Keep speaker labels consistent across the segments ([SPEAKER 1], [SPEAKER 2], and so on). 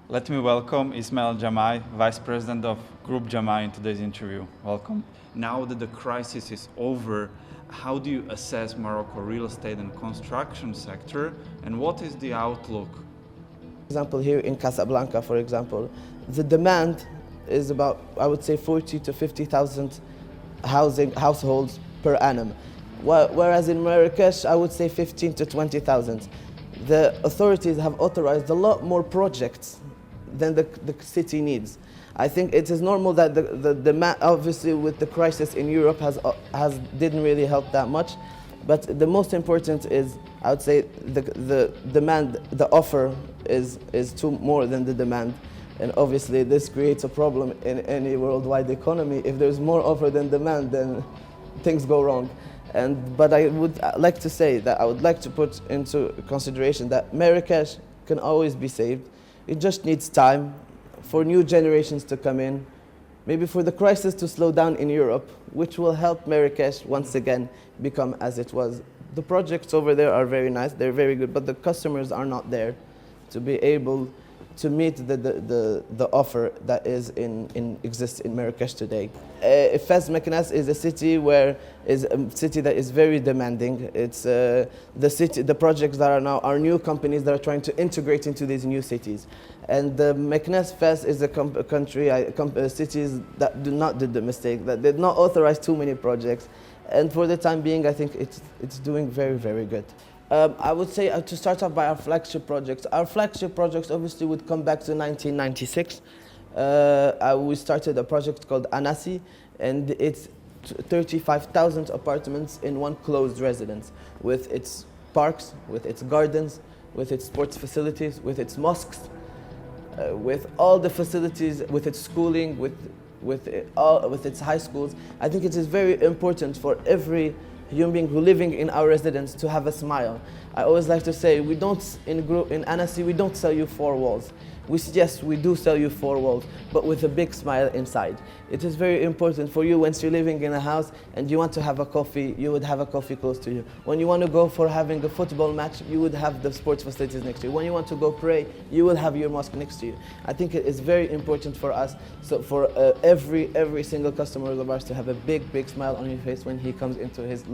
[SPEAKER 1] Let me welcome Ismail Jamai, Vice President of Group Jamai, in today's interview. Welcome. Now that the crisis is over, how do you assess Morocco real estate and construction sector, and what is the outlook?
[SPEAKER 2] For example, here in Casablanca, for example, the demand is about, I would say, 40 to 50,000 households per annum. Whereas in Marrakesh, I would say 15 to 20,000. The authorities have authorized a lot more projects than the city needs. I think it is normal that the demand, obviously with the crisis in Europe, didn't really help that much. But the most important is, I would say, the demand, the offer is more than the demand. And obviously this creates a problem in any worldwide economy. If there's more offer than demand, then things go wrong. But I would like to say that I would like to put into consideration that Marrakesh can always be saved. It just needs time for new generations to come in, maybe for the crisis to slow down in Europe, which will help Marrakesh once again become as it was. The projects over there are very nice, they're very good, but the customers are not there to be able to meet the offer that exists in Marrakesh today. Fez Meknes is a city that is very demanding. It's the projects that are now are new companies that are trying to integrate into these new cities. And Meknes Fez is cities that do not do the mistake, that did not authorize too many projects. And for the time being, I think it's doing very, very good. I would say to start off by our flagship projects. Our flagship projects obviously would come back to 1996. We started a project called Anasi, and it's 35,000 apartments in one closed residence, with its parks, with its gardens, with its sports facilities, with its mosques, with all the facilities, with its schooling, with its high schools. I think it is very important for every human being who living in our residence to have a smile. I always like to say, in Anasi, we don't sell you four walls. Yes, we do sell you four walls, but with a big smile inside. It is very important for you once you're living in a house and you want to have a coffee, you would have a coffee close to you. When you want to go for having a football match, you would have the sports facilities next to you. When you want to go pray, you will have your mosque next to you. I think it is very important for us, so for every single customer of ours to have a big smile on his face when he comes into his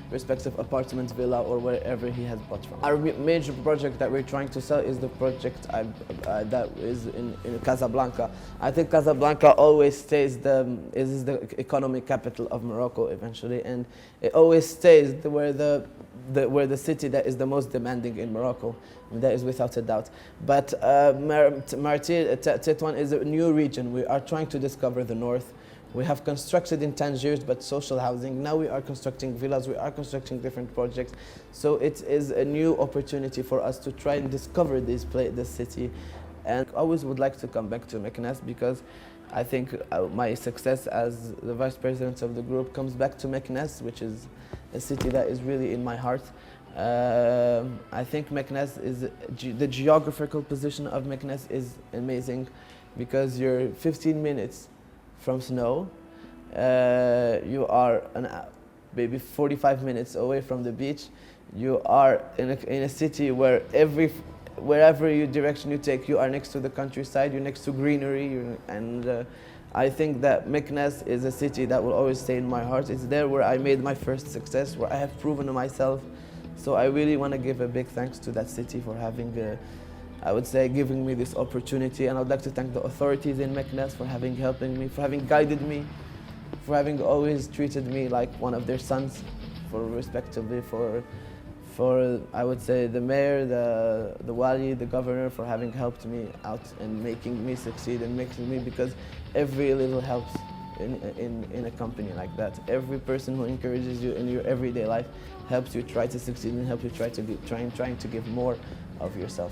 [SPEAKER 2] respective apartment, villa, or wherever he has bought from. Our major project that we're trying to sell is the project that is in Casablanca. I think Casablanca always stays is the economic capital of Morocco eventually, and it always stays where the city that is the most demanding in Morocco. That is without a doubt. But Tétouan is a new region. We are trying to discover the north. We have constructed in Tangiers, but social housing. Now we are constructing villas, we are constructing different projects. So it is a new opportunity for us to try and discover this city. And I always would like to come back to Meknes, because I think my success as the vice president of the group comes back to Meknes, which is a city that is really in my heart. I think Meknes the geographical position of Meknes is amazing, because you're 15 minutes from snow, you are maybe 45 minutes away from the beach. You are in a city where wherever direction you take, you are next to the countryside, you're next to greenery, and I think that Meknes is a city that will always stay in my heart. It's there where I made my first success, where I have proven myself. So I really want to give a big thanks to that city for having, I would say, giving me this opportunity. And I would like to thank the authorities in Meknes for helping me, for having guided me, for having always treated me like one of their sons, respectively for I would say the mayor, the wali, the governor, for having helped me out and making me succeed and making me, because every little helps in a company like that. Every person who encourages you in your everyday life helps you try to succeed and helps you trying to give more of yourself.